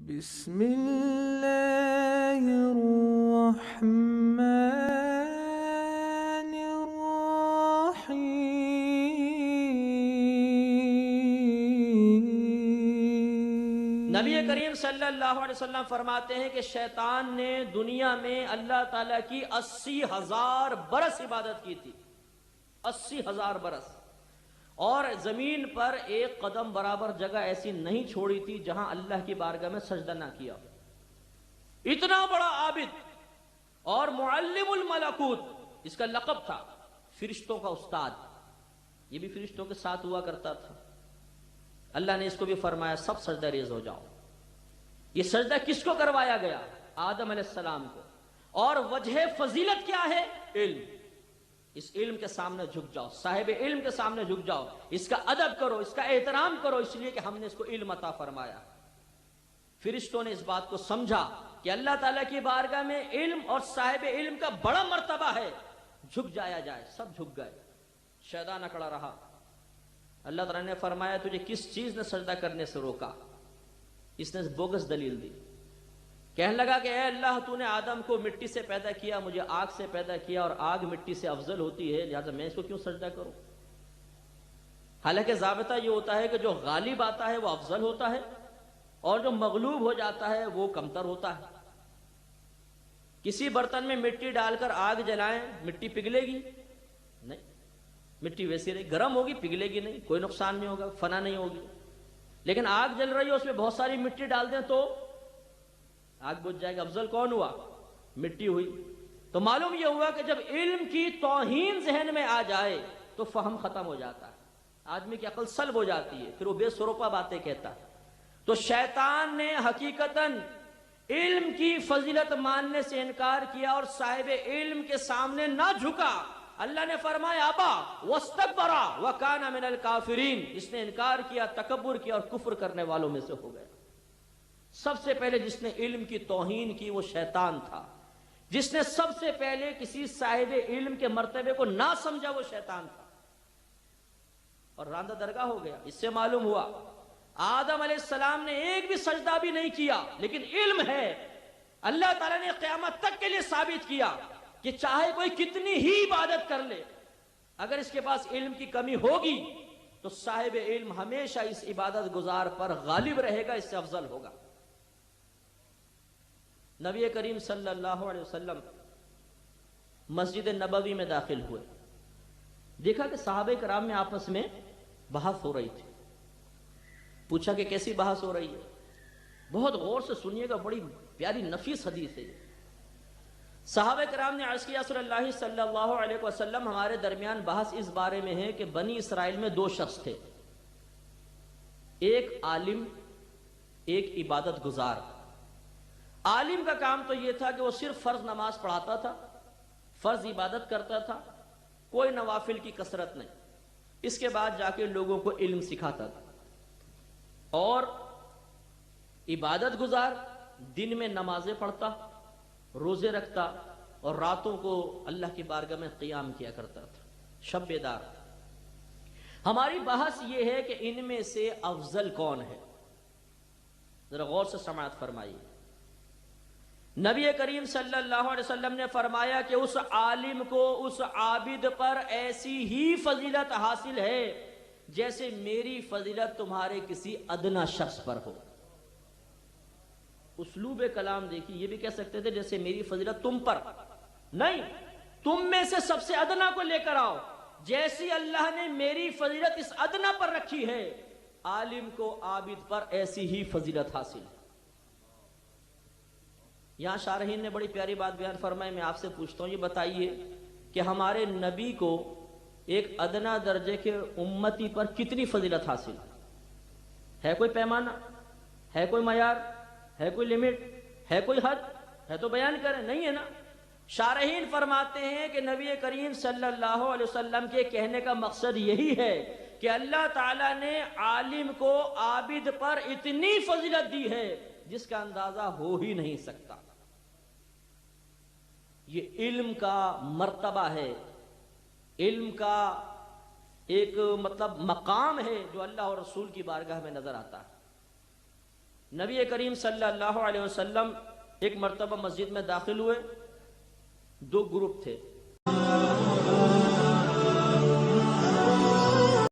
بسم اللہ الرحمن الرحیم۔ نبی کریم صلی اللہ علیہ وسلم فرماتے ہیں کہ شیطان نے دنیا میں اللہ تعالیٰ کی 80,000 برس عبادت کی تھی، 80,000 برس، اور زمین پر ایک قدم برابر جگہ ایسی نہیں چھوڑی تھی جہاں اللہ کی بارگاہ میں سجدہ نہ کیا۔ اتنا بڑا عابد اور معلم الملکوت اس کا لقب تھا، فرشتوں کا استاد، یہ بھی فرشتوں کے ساتھ ہوا کرتا تھا۔ اللہ نے اس کو بھی فرمایا سب سجدہ ریز ہو جاؤ۔ یہ سجدہ کس کو کروایا گیا؟ آدم علیہ السلام کو۔ اور وجہ فضیلت کیا ہے؟ علم۔ اس علم کے سامنے جھک جاؤ، صاحب علم کے سامنے جھک جاؤ، اس کا ادب کرو، اس کا احترام کرو، اس لیے کہ ہم نے اس کو علم عطا فرمایا۔ فرشتوں نے اس بات کو سمجھا کہ اللہ تعالیٰ کی بارگاہ میں علم اور صاحب علم کا بڑا مرتبہ ہے، جھک جایا جائے۔ سب جھک گئے، شیطان اکڑا رہا۔ اللہ تعالیٰ نے فرمایا تجھے کس چیز نے سجدہ کرنے سے روکا؟ اس نے بوگس دلیل دی، کہنے لگا کہ اے اللہ تو نے آدم کو مٹی سے پیدا کیا، مجھے آگ سے پیدا کیا، اور آگ مٹی سے افضل ہوتی ہے، لہذا میں اس کو کیوں سجدہ کروں؟ حالانکہ ضابطہ یہ ہوتا ہے کہ جو غالب آتا ہے وہ افضل ہوتا ہے، اور جو مغلوب ہو جاتا ہے وہ کمتر ہوتا ہے۔ کسی برتن میں مٹی ڈال کر آگ جلائیں، مٹی پگھلے گی نہیں، مٹی ویسی رہے، گرم ہوگی پگھلے گی نہیں، کوئی نقصان نہیں ہوگا، فنا نہیں ہوگی۔ لیکن آگ جل رہی ہے، اس میں بہت ساری مٹی ڈال دیں تو آگ بجھ جائے گا۔ افضل کون ہوا؟ مٹی ہوئی۔ تو معلوم یہ ہوا کہ جب علم کی توہین ذہن میں آ جائے تو فہم ختم ہو جاتا ہے، آدمی کی عقل سلب ہو جاتی ہے، پھر وہ بے سروپا باتیں کہتا ہے۔ تو شیطان نے حقیقتاً علم کی فضیلت ماننے سے انکار کیا اور صاحب علم کے سامنے نہ جھکا۔ اللہ نے فرمایا ابا واستکبر وکان من الکافرین، اس نے انکار کیا، تکبر کیا اور کفر کرنے والوں میں سے ہو گیا۔ سب سے پہلے جس نے علم کی توہین کی وہ شیطان تھا، جس نے سب سے پہلے کسی صاحب علم کے مرتبے کو نہ سمجھا وہ شیطان تھا، اور راندہ درگاہ ہو گیا۔ اس سے معلوم ہوا آدم علیہ السلام نے ایک بھی سجدہ بھی نہیں کیا، لیکن علم ہے۔ اللہ تعالیٰ نے قیامت تک کے لیے ثابت کیا کہ چاہے کوئی کتنی ہی عبادت کر لے، اگر اس کے پاس علم کی کمی ہوگی تو صاحب علم ہمیشہ اس عبادت گزار پر غالب رہے گا، اس سے افضل ہوگا۔ نبی کریم صلی اللہ علیہ وسلم مسجد نبوی میں داخل ہوئے، دیکھا کہ صحابہ کرام میں آپس میں بحث ہو رہی تھی۔ پوچھا کہ کیسی بحث ہو رہی ہے؟ بہت غور سے سنیے گا، بڑی پیاری نفیس حدیث ہے۔ صحابہ کرام نے عرض کیا رسول اللہ صلی اللہ علیہ وسلم ہمارے درمیان بحث اس بارے میں ہے کہ بنی اسرائیل میں دو شخص تھے، ایک عالم ایک عبادت گزار۔ عالم کا کام تو یہ تھا کہ وہ صرف فرض نماز پڑھاتا تھا، فرض عبادت کرتا تھا، کوئی نوافل کی کثرت نہیں، اس کے بعد جا کے لوگوں کو علم سکھاتا تھا۔ اور عبادت گزار دن میں نمازیں پڑھتا، روزے رکھتا، اور راتوں کو اللہ کی بارگاہ میں قیام کیا کرتا تھا، شب بیدار۔ ہماری بحث یہ ہے کہ ان میں سے افضل کون ہے؟ ذرا غور سے سماعت فرمائیے۔ نبی کریم صلی اللہ علیہ وسلم نے فرمایا کہ اس عالم کو، اس عابد پر ایسی ہی فضیلت حاصل ہے جیسے میری فضیلت تمہارے کسی ادنا شخص پر ہو۔ اسلوب کلام دیکھیے، یہ بھی کہہ سکتے تھے جیسے میری فضیلت تم پر، نہیں، تم میں سے سب سے ادنا کو لے کر آؤ، جیسی اللہ نے میری فضیلت اس ادنا پر رکھی ہے، عالم کو عابد پر ایسی ہی فضیلت حاصل ہے۔ یہاں شارحین نے بڑی پیاری بات بیان فرمائی، میں آپ سے پوچھتا ہوں، یہ بتائیے کہ ہمارے نبی کو ایک ادنا درجے کے امتی پر کتنی فضیلت حاصل ہے؟ کوئی پیمانہ ہے؟ کوئی معیار ہے؟ کوئی لمٹ ہے؟ کوئی حد ہے؟ تو بیان کریں، نہیں ہے نا۔ شارحین فرماتے ہیں کہ نبی کریم صلی اللہ علیہ وسلم کے کہنے کا مقصد یہی ہے کہ اللہ تعالیٰ نے عالم کو عابد پر اتنی فضیلت دی ہے جس کا اندازہ ہو ہی نہیں سکتا۔ یہ علم کا مرتبہ ہے، علم کا ایک مقام ہے جو اللہ اور رسول کی بارگاہ میں نظر آتا ہے۔ نبی کریم صلی اللہ علیہ وسلم ایک مرتبہ مسجد میں داخل ہوئے، دو گروپ تھے،